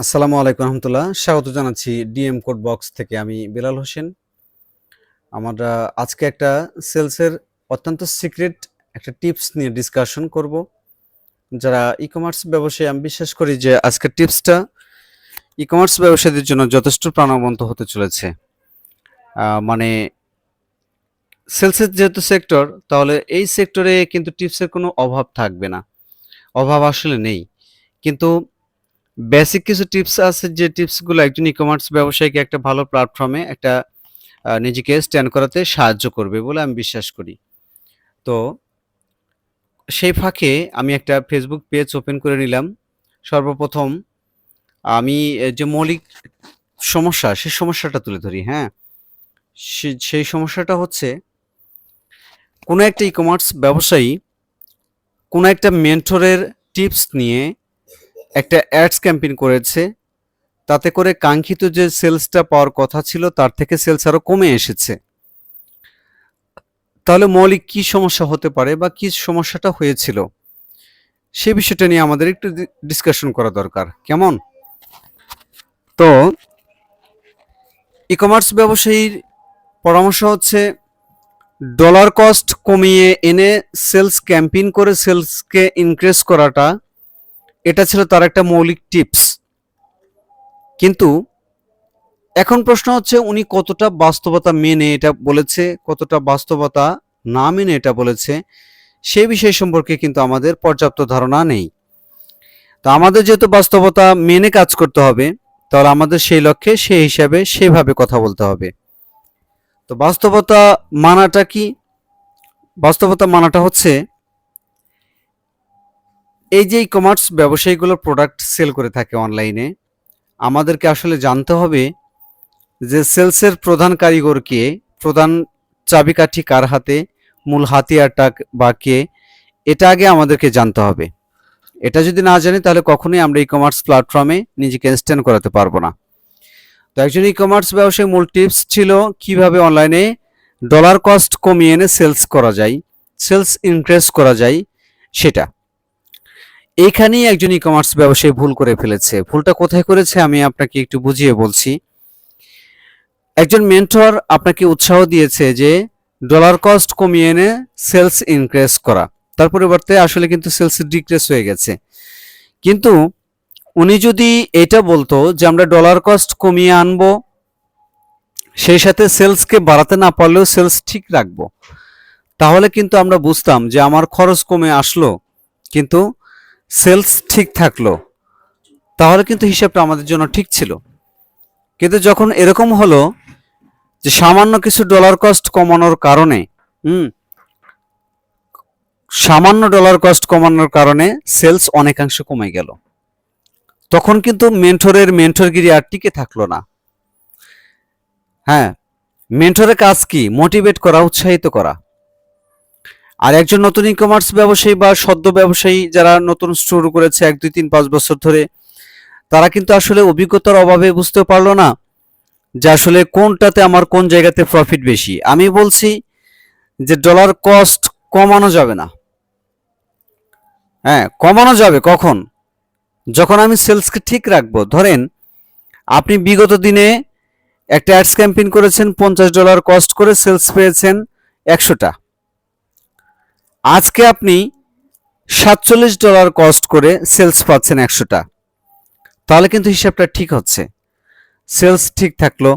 আসসালামু আলাইকুম রহমতুল্লাহ, স্বাগত জানাচ্ছি ডিএম কোড বক্স থেকে। আমি বেলাল হোসেন। আমরা আজকে একটা সেলসের অত্যন্ত সিক্রেট একটা টিপস নিয়ে ডিসকাশন করব। যারা ই কমার্স ব্যবসায়ী, আমি বিশ্বাস করি যে আজকের টিপসটা ই কমার্স ব্যবসায়ীদের জন্য যথেষ্ট প্রাণবন্ত হতে চলেছে। মানে সেলসের যেহেতু সেক্টর, তাহলে এই সেক্টরে কিন্তু টিপসের কোনো অভাব থাকবে না। অভাব আসলে নেই, কিন্তু বেসিক কিছু টিপস আছে, যে টিপসগুলো একজন ই কমার্স ব্যবসায়ীকে একটা ভালো প্ল্যাটফর্মে একটা নিজেকে স্ট্যান্ড করাতে সাহায্য করবে বলে আমি বিশ্বাস করি। তো সেই ফাঁকে আমি একটা ফেসবুক পেজ ওপেন করে নিলাম। সর্বপ্রথম আমি যে মৌলিক সমস্যা, সেই সমস্যাটা তুলে ধরি। হ্যাঁ, সেই সমস্যাটা হচ্ছে, কোনো একটা ই কমার্স ব্যবসায়ী কোনো একটা মেন্টরের টিপস নিয়ে একটা অ্যাডস ক্যাম্পেইন করেছে। তাতে করে কাঙ্ক্ষিত যে সেলসটা পাওয়ার কথা ছিল, তার থেকে সেলস আরও কমে এসেছে। তাহলে মৌলিক কি সমস্যা হতে পারে বা কি সমস্যাটা হয়েছিল, সে বিষয়টা নিয়ে আমাদের একটু ডিসকাশন করা দরকার। কেমন? তো ই কমার্স ব্যবসায়ীর পরামর্শ হচ্ছে, ডলার কস্ট কমিয়ে এনে সেলস ক্যাম্পেইন করে সেলসকে ইনক্রিজ করাটা, এটা ছিল তার একটা মৌলিক টিপস। কিন্তু এখন প্রশ্ন হচ্ছে, উনি কতটা বাস্তবতা মেনে এটা বলেছে, কতটা বাস্তবতা না মেনে এটা বলেছে, সেই বিষয় সম্পর্কে কিন্তু আমাদের পর্যাপ্ত ধারণা নেই। তো আমাদের যেহেতু বাস্তবতা মেনে কাজ করতে হবে, তাহলে আমাদের সেই লক্ষ্যে সেই হিসাবে সেভাবে কথা বলতে হবে। তো বাস্তবতা মানাটা কি? বাস্তবতা মানাটা হচ্ছে, এই যে ই কমার্স ব্যবসায়ীগুলো প্রোডাক্ট সেল করে থাকে অনলাইনে, আমাদেরকে আসলে জানতে হবে যে সেলসের প্রধান কারিগর কে, প্রধান চাবিকাঠি কার হাতে, মূল হাতিয়ারটা বা কে, এটা আগে আমাদেরকে জানতে হবে। এটা যদি না জানি, তাহলে কখনোই আমরা ই কমার্স প্ল্যাটফর্মে নিজেকে স্ট্যান্ড করাতে পারবো না। তো একজন ই কমার্স ব্যবসায়ী মূল টিপস ছিল কিভাবে অনলাইনে ডলার কস্ট কমিয়ে এনে সেলস করা যায়, সেলস ইনক্রিজ করা যায়, সেটা। এইখানেই একজন ই কমার্স ব্যবসায়ী ভুল করে ফেলেছে। ভুলটা কোথায় করেছে আমি আপনাকে একটু বুঝিয়ে বলছি। একজন মেন্টর আপনাকে উৎসাহ দিয়েছে যে ডলার কস্ট কমিয়ে এনে সেলস ইনক্রিজ করা, তার পরিবর্তে আসলে কিন্তু সেলস ডিক্রিজ হয়ে গেছে। কিন্তু উনি যদি এটা বলতো যে আমরা ডলার কস্ট কমিয়ে আনবো, সেই সাথে সেলসকে বাড়াতে না পারলেও সেলস ঠিক রাখবো, তাহলে কিন্তু আমরা বুঝতাম যে আমার খরচ কমে আসলো কিন্তু সেলস ঠিক থাকলো, তাহলে কিন্তু হিসাবটা আমাদের জন্য ঠিক ছিল। কিন্তু যখন এরকম হলো যে সামান্য কিছু ডলার কস্ট কমানোর কারণে, হুম সামান্য ডলার কস্ট কমানোর কারণে সেলস অনেকাংশে কমে গেল, তখন কিন্তু মেন্টরের মেন্টরগিরি আর টিকে থাকলো না। হ্যাঁ, মেন্টরের কাজ কি? মোটিভেট করা, উৎসাহিত করা। আর একজন নতুন ই কমার্স ব্যবসায়ী বা সদ্য ব্যবসায়ী যারা নতুন শুরু করেছে 1 2 3 5 বছর ধরে, তারা কিন্তু আসলে অভিজ্ঞতার অভাবে বুঝতে পারলো না যে আসলে কোনটাতে আমার কোন জায়গাতে প্রফিট বেশি। আমি বলছি যে ডলার কস্ট কমানো যাবে না। হ্যাঁ, কমানো যাবে কখন? যখন আমি সেলসকে ঠিক রাখবো। ধরেন আপনি বিগত দিনে একটা অ্যাডস ক্যাম্পেইন করেছেন, $50 কস্ট করে সেলস পেয়েছেন 100টা। আজকে আপনি $47 কস্ট করে সেলস পাচ্ছেন 100টা। তাহলে কিন্তু হিসাবটা ঠিক হচ্ছে, সেলস ঠিক থাকলো,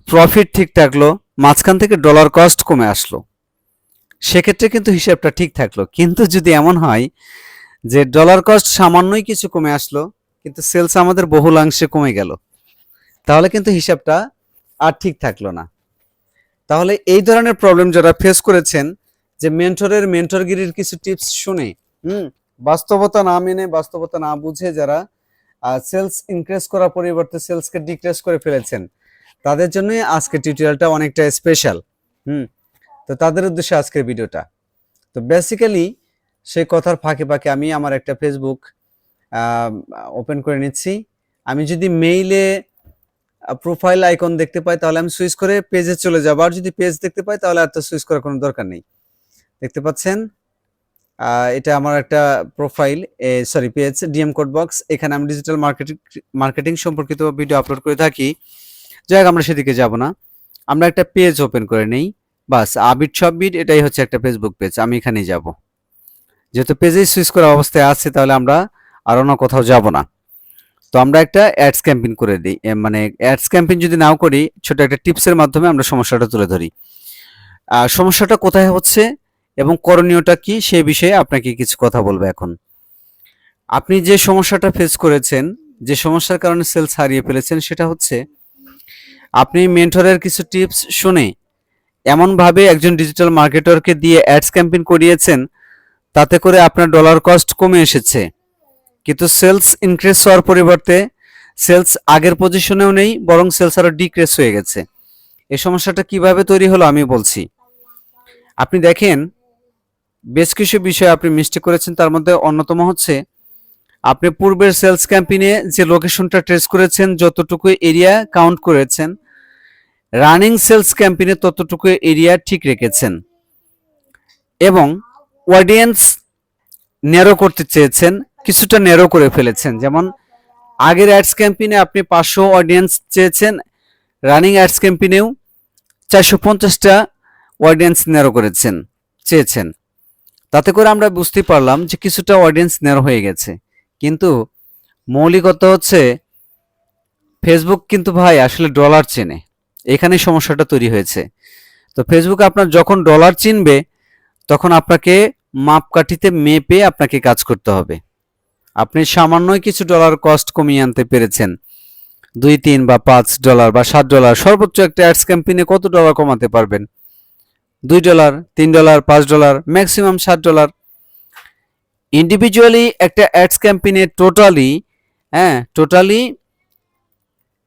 প্রফিট ঠিক থাকলো, মাঝখান থেকে ডলার কস্ট কমে আসলো, সেক্ষেত্রে কিন্তু হিসাবটা ঠিক থাকলো। কিন্তু যদি এমন হয় যে ডলার কস্ট সামান্যই কিছু কমে আসলো কিন্তু সেলস আমাদের বহুলাংশে কমে গেল, তাহলে কিন্তু হিসাবটা আর ঠিক থাকলো না। তাহলে এই ধরনের প্রবলেম যারা ফেস করেছেন, যে মেন্টরের মেন্টরগিরির কিছু টিপস শুনে বাস্তবতা না মেনে, বাস্তবতা না বুঝে যারা সেলস ইনক্রিজ করার পরিবর্তে সেলসকে ডিক্রিজ করে ফেলেছেন, তাদের জন্য আজকে টিউটোরিয়ালটা অনেকটা স্পেশাল। তো তাদের উদ্দেশ্যে আজকের ভিডিওটা। তো বেসিক্যালি সেই কথার ফাঁকে ফাঁকে আমি আমার একটা ফেসবুক ওপেন করে নিচ্ছি। আমি যদি মেইলে প্রোফাইল আইকন দেখতে পাই, তাহলে আমি সুইচ করে পেজে চলে যাব। আর যদি পেজ দেখতে পাই, তাহলে আর তো সুইচ করার কোনো দরকার নেই। দেখতে পাচ্ছেন এটা আমার একটা profile, sorry page, DM code box. এখানে আমি ডিজিটাল মার্কেটিং সম্পর্কিত ভিডিও আপলোড করে থাকি। যাই হোক, আমরা সেদিকে যাব না, আমরা একটা পেজ ওপেন করে নেই। বাস, আবির সববিট, এটাই হচ্ছে একটা ফেসবুক পেজ। আমি এখানেই যাব, যেহেতু পেজেই সুইচ করা অবস্থায় আছে, তাহলে আমরা আর অন্য কোথাও যাব না। তো আমরা একটা অ্যাডস ক্যাম্পেইন করে দিই, মানে অ্যাডস ক্যাম্পেইন যদি নাও করি, ছোট একটা টিপসের মাধ্যমে আমরা সমস্যাটা তুলে ধরি। সমস্যাটা কোথায় হচ্ছে এবং করণীয়টা কি, সেই বিষয়ে আপনাকে কিছু কথা বলবো এখন। আপনি যে সমস্যাটা ফেস করেছেন, যে সমস্যার কারণে সেলস হারিয়ে ফেলেছেন, সেটা হচ্ছে আপনি মেন্টরের কিছু টিপস শুনে এমনভাবে একজন ডিজিটাল মার্কেটরকে দিয়ে অ্যাডস ক্যাম্পেইন করিয়েছেন, তাতে করে আপনার ডলার কস্ট কমে এসেছে, কিন্তু সেলস ইনক্রিজ হওয়ার পরিবর্তে সেলস আগের পজিশনেও নেই, বরং সেলস আরও ডিক্রিজ হয়ে গেছে। এই সমস্যাটা কিভাবে তৈরি হলো আমি বলছি। আপনি দেখেন, বেশ কিছু বিষয় আপনি মিস্টেক করেছেন, তার মধ্যে অন্যতম হচ্ছে আপনি পূর্বের সেলস ক্যাম্পেইনে যে লোকেশনটা ট্রেস করেছেন, যতটুকু এরিয়া কাউন্ট করেছেন, রানিং সেলস ক্যাম্পেইনে ততটুকু এরিয়া ঠিক রেখেছেন এবং অডিয়েন্স ন্যারো করতে চেয়েছেন, কিছুটা ন্যারো করে ফেলেছেন। যেমন আগের অ্যাডস ক্যাম্পেইনে আপনি 500 অডিয়েন্স চেয়েছেন, রানিং অ্যাডস ক্যাম্পেইনেও 450টা অডিয়েন্স ন্যারো করেছেন, চেয়েছেন। তাতে করে আমরা বুঝতে পারলাম যে কিছুটা অডিয়েন্স ন্যারো হয়ে গেছে, কিন্তু মৌলিকত হচ্ছে ফেসবুক কিন্তু ভাই আসলে ডলার চেনে, এখানে সমস্যাটা তৈরি হয়েছে। তো ফেসবুক আপনার যখন ডলার চিনবে, তখন আপনাকে মাপকাঠিতে মেপে আপনাকে কাজ করতে হবে। আপনি সামান্যই কিছু ডলার কস্ট কমিয়ে আনতে পেরেছেন, $2, $3 বা $5 বা $7, সর্বোচ্চ একটা অ্যাডস ক্যাম্পেইনে কত ডলার কমাতে পারবেন? $2, $3, $5, ম্যাক্সিমাম $7। ইন্ডিভিজুয়ালি একটা অ্যাডস ক্যাম্পেইনে টোটালি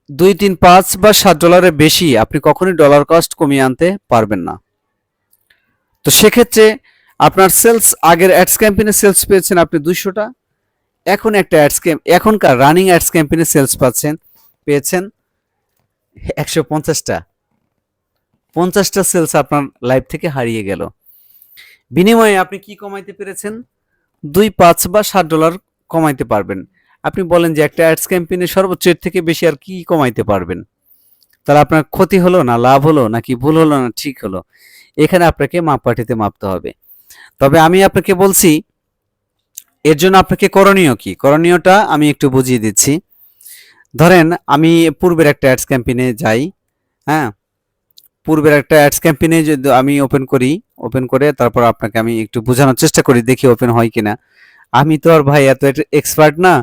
2, 3, 5 বা $7 বেশি আপনি কখনোই ডলার কস্ট কমিয়ে আনতে পারবেন না। তো সেক্ষেত্রে আপনার সেলস, আগের অ্যাডস ক্যাম্পেইনে সেলস পেয়েছেন আপনি 200টা, এখন একটা এখনকার রানিং অ্যাডস ক্যাম্পেইনে সেলস পেয়েছেন 150টা। 50টা সেলস আপনার লাইফ থেকে হারিয়ে গেল। বিনিময়ে আপনি কি কমাইতে পেরেছেন? 2, 5 বা $7 কমাইতে পারবেন। আপনি বলেন যে একটা অ্যাডস ক্যাম্পেইনে সর্বোচ্চ এর থেকে বেশি আর কি কমাইতে পারবেন? তাহলে আপনার ক্ষতি হলো না লাভ হলো, নাকি ভুল হলো না ঠিক হলো? এখানে আপনাকে মাপকাঠিতে মাপতে হবে। তবে আমি আপনাকে বলছি, এর জন্য আপনাকে করণীয় কি, করণীয়টা আমি একটু বুঝিয়ে দিচ্ছি। ধরেন আমি পূর্বের একটা অ্যাডস ক্যাম্পেইনে যাই, হ্যাঁ, পূর্বের একটা অ্যাডস ক্যাম্পেইনে যদি আমি ওপেন করে তারপর আপনাকে আমি একটু বোঝানোর চেষ্টা করি, দেখি ওপেন হয় কিনা। আমি তো আর ভাই এত এক্সপার্ট না,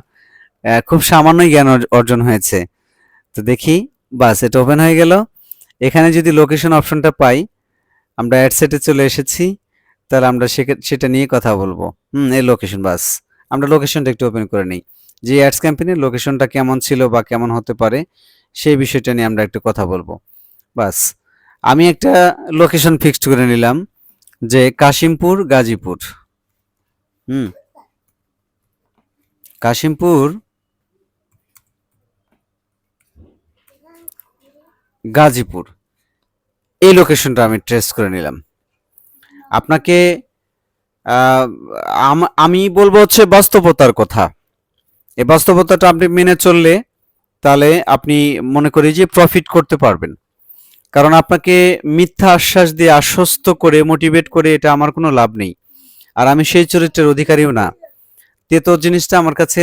খুব সামান্যই জ্ঞান অর্জন হয়েছে। তো দেখি, বাস এটা ওপেন হয়ে গেল। এখানে যদি লোকেশন অপশনটা পাই, আমরা অ্যাডসেটে চলে এসেছি, তাহলে আমরা সেটা নিয়ে কথা বলবো। এই লোকেশন, বাস আমরা লোকেশনটা একটু ওপেন করে নিই, যে অ্যাডস ক্যাম্পেইনের লোকেশনটা কেমন ছিল বা কেমন হতে পারে, সেই বিষয়টা নিয়ে আমরা একটু কথা বলবো। বাস, আমি একটা লোকেশন ফিক্সড করে নিলাম, যে কাশিমপুর গাজীপুর। কাশিমপুর গাজীপুর, এই লোকেশনটা আমি ট্রেস করে নিলাম। আপনাকে আমি বলবো হচ্ছে বাস্তবতার কথা। এই বাস্তবতাটা আপনি মেনে চললে, তাহলে আপনি মনে করি যে প্রফিট করতে পারবেন। কারণ আপনাকে মিথ্যা আশ্বাস দিয়ে আশ্বস্ত করে মোটিভেট করে এটা আমার কোনো লাভ নেই, আর আমি সেই চরিত্রের অধিকারীও না। তেতো জিনিসটা আমার কাছে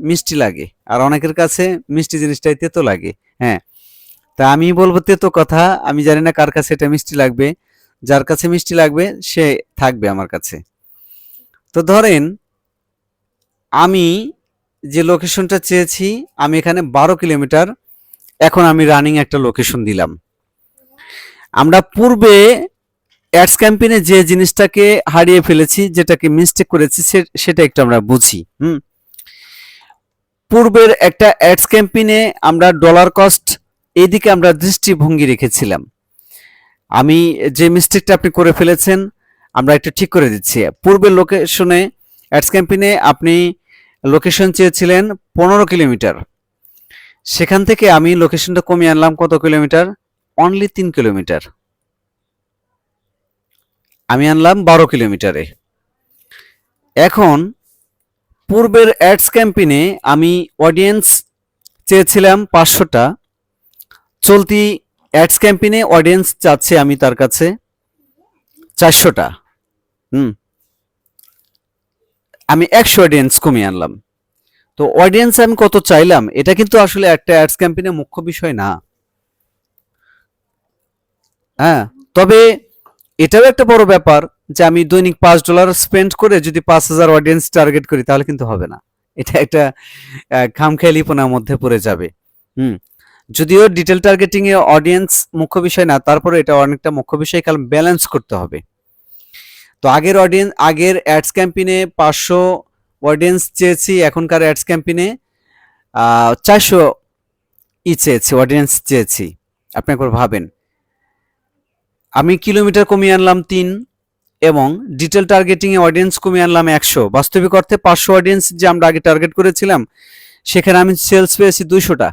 মিষ্টি লাগে, আর অনেকের কাছে মিষ্টি জিনিসটাই তেতো লাগে। হ্যাঁ, তা আমি বলবো তেতো কথা। আমি জানি না কার কাছে এটা মিষ্টি লাগবে, যার কাছে মিষ্টি লাগবে সে থাকবে আমার কাছে। তো ধরেন আমি যে লোকেশনটা চেয়েছি, আমি এখানে 12 কিলোমিটার, এখন আমি রানিং একটা লোকেশন দিলাম। আমরা পূর্বে অ্যাডস ক্যাম্পেইনে যে জিনিসটাকে হারিয়ে ফেলেছি, যেটাকে মিস্টেক করেছি, সেটা একটু আমরা বুঝি। পূর্বের একটা অ্যাডস ক্যাম্পেইনে আমরা ডলার কস্ট এইদিকে আমরা দৃষ্টিভঙ্গি রেখেছিলাম। আমি যে মিস্টেকটা আপনি করে ফেলেছেন, আমরা একটু ঠিক করে দিচ্ছি। পূর্বের লোকেশনে অ্যাডস ক্যাম্পেইনে আপনি লোকেশন চেয়েছিলেন 15 কিলোমিটার, সেখান থেকে আমি লোকেশনটা কমিয়ে আনলাম কত কিলোমিটার? Only 3 kilometre. আমি আনলাম 12 কিলোমিটারে। এখন পূর্বের অ্যাডস ক্যাম্পেইনে আমি অডিয়েন্স চেয়েছিলাম 500টা, চলতি অ্যাডস ক্যাম্পেইনে অডিয়েন্স চাচ্ছে আমি তার কাছে 400টা। হুম, আমি 100 অডিয়েন্স কমিয়ে আনলাম। তো অডিয়েন্স আমি কত চাইলাম এটা কিন্তু আসলে একটা অ্যাডস ক্যাম্পেইনের মুখ্য বিষয় না। হ্যাঁ, তবে এটাও একটা বড় ব্যাপার যে আমি দৈনিক $5 স্পেন্ড করে যদি 5,000 অডিয়েন্স টার্গেট করি তাহলে কিন্তু হবে না। এটা একটা খামখেয়ালিপনার মধ্যে পড়ে যাবে। হুম, যদিও ডিটেল টার্গেটিং এ অডিয়েন্স মুখ্য বিষয় না, তারপরে এটা অনেকটা মুখ্য বিষয়, কারণ ব্যালেন্স করতে হবে। তো আগের অ্যাডস ক্যাম্পেইনে 500 অডিয়েন্স চেয়েছি, এখনকার অ্যাডস ক্যাম্পেইনে 400 চেয়েছি, অডিয়েন্স চেয়েছি। আপনি একবার ভাবেন, আমি কিলোমিটার কমিয়ে আনলাম 3 এবং ডিটেল টার্গেটিং এ অডিয়েন্স কমিয়ে আনলাম 100। বাস্তবিক অর্থে 500 অডিয়েন্স যে আমরা আগে টার্গেট করেছিলাম সেখানে আমি সেলস পেয়েছি 200টা।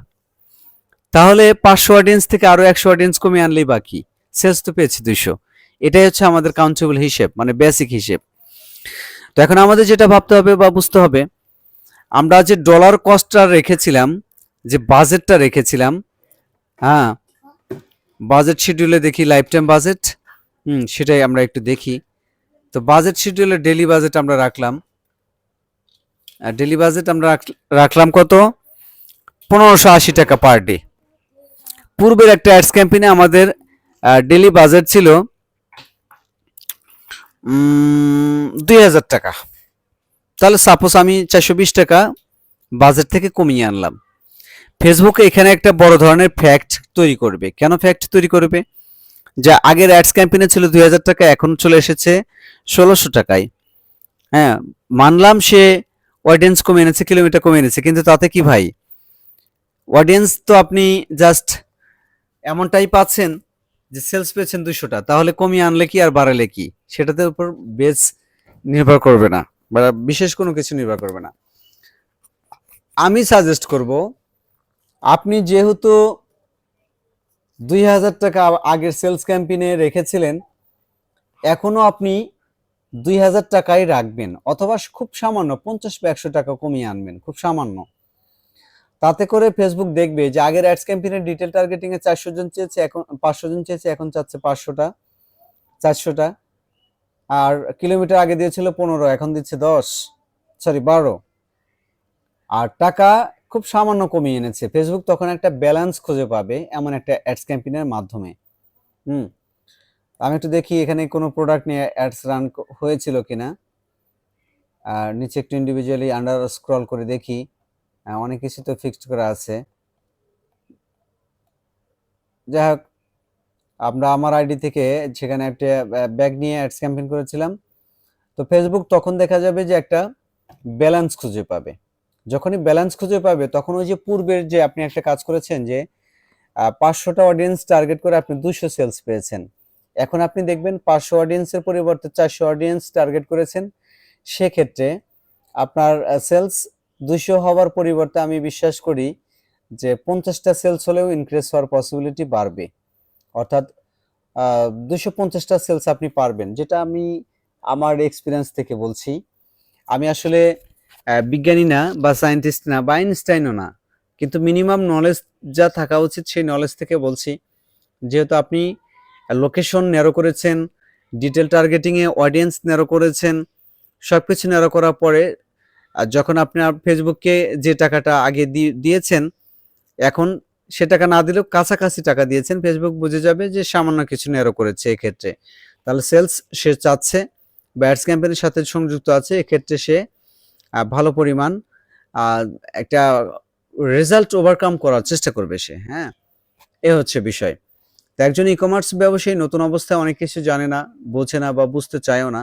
তাহলে 500 অডিয়েন্স থেকে আরো 100 অডিয়েন্স কমিয়ে আনলেই বাকি, সেলস তো পেয়েছি 200। এটাই হচ্ছে আমাদের কাউন্টেবল হিসেব, মানে বেসিক হিসেব। তো এখন আমাদের যেটা ভাবতে হবে বা বুঝতে হবে, আমরা যে ডলার কস্টটা রেখেছিলাম, যে বাজেটটা রেখেছিলাম, হ্যাঁ, বাজেট শিডিউলে দেখি লাইফ টাইম বাজেট, সেটাই আমরা একটু দেখি। তো বাজেট শিডিউলে ডেইলি বাজেট আমরা রাখলাম, ডেইলি বাজেট আমরা রাখলাম কত, 1580 টাকা পার ডে। পূর্বের একটা অ্যাডস ক্যাম্পেইনে আমাদের ডেইলি বাজেট ছিল 2000 টাকা। তাহলে সাপোজ আমি 420 টাকা বাজেট থেকে কমিয়ে আনলাম। ফেসবুকে এখানে একটা বড় ধরনের ফ্যাক্ট তৈরি করবে। কেন ফ্যাক্ট তৈরি করবে? যা আগের অ্যাডস ক্যাম্পেইনে ছিল 2000 টাকা, এখন চলে এসেছে 1600 টাকায়। হ্যাঁ, মানলাম সে অডিয়েন্স কমে এনেছে, কিলোমিটার কমে এনেছে, কিন্তু তাতে কি ভাই, অডিয়েন্স তো আপনি জাস্ট এমনটাই পাচ্ছেন যে সেলস পেয়েছেন 200টা, তাহলে কমিয়ে আনলে কি আর বাড়ালে কি, সেটাতে উপর বেস নির্ভর করবে না, বা বিশেষ কোনো কিছু নির্ভর করবে না। আমি সাজেস্ট করব, আপনি যেহেতু 2000 টাকা আগের সেলস ক্যাম্পেইনে রেখেছিলেন, এখনো আপনি 2000 টাকাই রাখবেন, অথবা খুব সামান্য 50 বা 100 টাকা কমিয়ে আনবেন, খুব সামান্য। তাতে করে ফেসবুক দেখবে যে আগের অ্যাডস ক্যাম্পেইনের ডিটেল টার্গেটিং এ 400 জন চেয়েছে, এখন 500 জন চেয়েছে, এখন চাচ্ছে 500টা, 400টা। আর কিলোমিটার আগে দিয়েছিল 15, এখন দিচ্ছে 12। আর টাকা খুব সামান্য কমিয়ে এনেছে। ফেসবুক তখন একটা ব্যালেন্স খুঁজে পাবে এমন একটা অ্যাডস ক্যাম্পেইনের মাধ্যমে। আমি একটু দেখি এখানে কোনো প্রোডাক্ট নিয়ে অ্যাডস রান হয়েছিল কিনা। আর নিচে একটু ইন্ডিভিজুয়ালি আন্ডার স্ক্রল করে দেখি, অনেক কিছু তো ফিক্সড করা আছে। যাই হোক, আমরা আমার আইডি থেকে সেখানে একটা ব্যাগ নিয়ে অ্যাডস ক্যাম্পেইন করেছিলাম। তো ফেসবুক তখন দেখা যাবে যে একটা ব্যালেন্স খুঁজে পাবে। যখনই ব্যালেন্স খুঁজে পাবে তখন ওই যে পূর্বের যে আপনি একটা কাজ করেছেন যে 500টা অডিয়েন্স টার্গেট করে আপনি 200 সেলস পেয়েছেন, এখন আপনি দেখবেন 500 অডিয়েন্সের পরিবর্তে 400 অডিয়েন্স টার্গেট করেছেন, সেক্ষেত্রে আপনার সেলস 200 হওয়ার পরিবর্তে আমি বিশ্বাস করি যে 50টা সেলস হলেও ইনক্রিজ হওয়ার পসিবিলিটি বাড়বে। অর্থাৎ 250টা সেলস আপনি পারবেন, যেটা আমি আমার এক্সপিরিয়েন্স থেকে বলছি। আমি আসলে বিজ্ঞানী না বা সায়েন্টিস্ট না বা আইনস্টাইনও না, কিন্তু মিনিমাম নলেজ যা থাকা উচিত সেই নলেজ থেকে বলছি। যেহেতু আপনি লোকেশন ন্যারো করেছেন, ডিটেল টার্গেটিংয়ে অডিয়েন্স ন্যারো করেছেন, সব কিছু ন্যারো করার পরে যখন আপনার ফেসবুককে যে টাকাটা আগে দিয়েছেন, এখন সে টাকা না দিলেও কাছাকাছি টাকা দিয়েছেন, ফেসবুক বুঝে যাবে যে সামান্য কিছু ন্যারো করেছে এক্ষেত্রে। তাহলে সেলস সে চাচ্ছে বা অ্যাডস ক্যাম্পেইনের সাথে সংযুক্ত আছে, এক্ষেত্রে সে ভালো পরিমাণ একটা রেজাল্ট ওভারকাম করার চেষ্টা করবে সে। হ্যাঁ, এ হচ্ছে বিষয়। তো একজন ই কমার্স ব্যবসায়ী নতুন অবস্থায় অনেক কিছু জানে না, বোঝে না বা বুঝতে চায়ও না।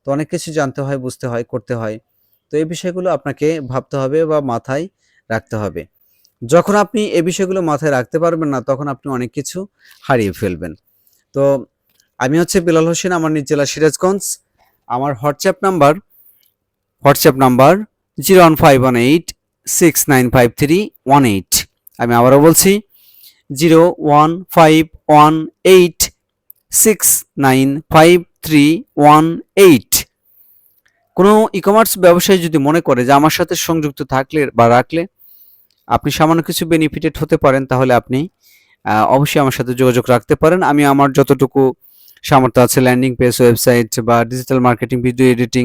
তো অনেক কিছু জানতে হয়, বুঝতে হয়, করতে হয়। তো এই বিষয়গুলো আপনাকে ভাবতে হবে বা মাথায় রাখতে হবে। যখন আপনি এই বিষয়গুলো মাথায় রাখতে পারবেন না, তখন আপনি অনেক কিছু হারিয়ে ফেলবেন। তো আমি হচ্ছে বিলাল হোসেন, আমার নিজ জেলা সিরাজগঞ্জ। আমার হোয়াটসঅ্যাপ নাম্বার 01518695318। আমি আবারও বলছি 01518695318। কোনো ই কমার্স ব্যবসায়ী যদি মনে করে যে আমার সাথে সংযুক্ত থাকলে বা রাখলে আপনি সামান্য কিছু বেনিফিটেড হতে পারেন, তাহলে আপনি অবশ্যই আমার সাথে যোগাযোগ রাখতে পারেন। আমি আমার যতটুকু সামর্থ্য আছে, ল্যান্ডিং পেজ, ওয়েবসাইট বা ডিজিটাল মার্কেটিং, ভিডিও এডিটিং,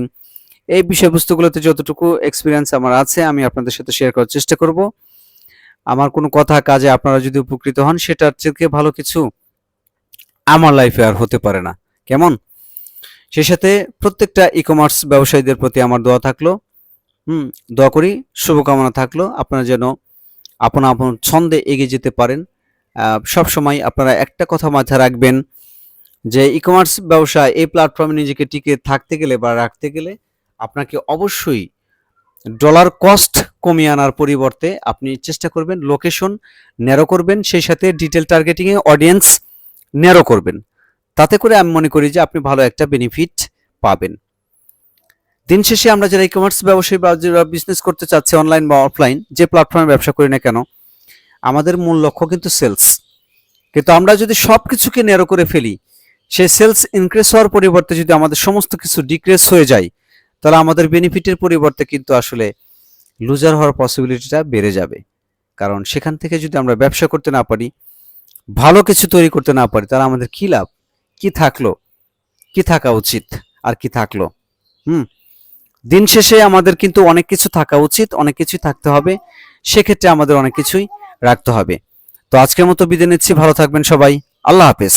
এই বিষয়বস্তুগুলোতে যতটুকু এক্সপিরিয়েন্স আমার আছে আমি আপনাদের সাথে শেয়ার করার চেষ্টা করব। আমার কোনো কথা কাজে আপনারা যদি উপকৃত হন, সেটার থেকে ভালো কিছু আমার লাইফে আর হতে পারে না। কেমন? সেই সাথে প্রত্যেকটা ই কমার্স ব্যবসায়ীদের প্রতি আমার দোয়া থাকলো। দোয়া করি, শুভকামনা থাকলো আপনারা যেন আপন আপন ছন্দে এগিয়ে যেতে পারেন। সব সময় আপনারা একটা কথা মাথায় রাখবেন যে ই কমার্স ব্যবসা এই প্ল্যাটফর্মে নিজেকে টিকে থাকতে গেলে বা রাখতে গেলে আপনাকে অবশ্যই ডলার কস্ট কমিয়ে আনার পরিবর্তে আপনি চেষ্টা করবেন লোকেশন ন্যারো করবেন, সেই সাথে ডিটেল টার্গেটিংয়ে অডিয়েন্স ন্যারো করবেন। তাতে করে আমি মনে করি যে আপনি ভালো একটা বেনিফিট পাবেন। দিন শেষে আমরা যারা ই কমার্স ব্যবসায়ী বা যারা বিজনেস করতে চাচ্ছে অনলাইন বা অফলাইন, যে প্ল্যাটফর্মে ব্যবসা করি না কেন, আমাদের মূল লক্ষ্য কিন্তু সেলস। কিন্তু আমরা যদি সব কিছুকে ন্যারো করে ফেলি, সেই সেলস ইনক্রিজ হওয়ার পরিবর্তে যদি আমাদের সমস্ত কিছু ডিক্রিজ হয়ে যায়, তাহলে আমাদের বেনিফিটের পরিবর্তে কিন্তু আসলে লুজার হওয়ার পসিবিলিটিটা বেড়ে যাবে। কারণ সেখান থেকে যদি আমরা ব্যবসা করতে না পারি, ভালো কিছু তৈরি করতে না পারি, তাহলে আমাদের কি লাভ? কি থাকলো? কি থাকা উচিত? আর কি থাকলো? হুম দিন শেষে আমাদের কিন্তু অনেক কিছু থাকা উচিত, অনেক কিছুই থাকতে হবে। সেক্ষেত্রে আমাদের অনেক কিছুই রাখতে হবে। তো আজকের মতো বিদায় নিচ্ছি। ভালো থাকবেন সবাই। আল্লাহ হাফেজ।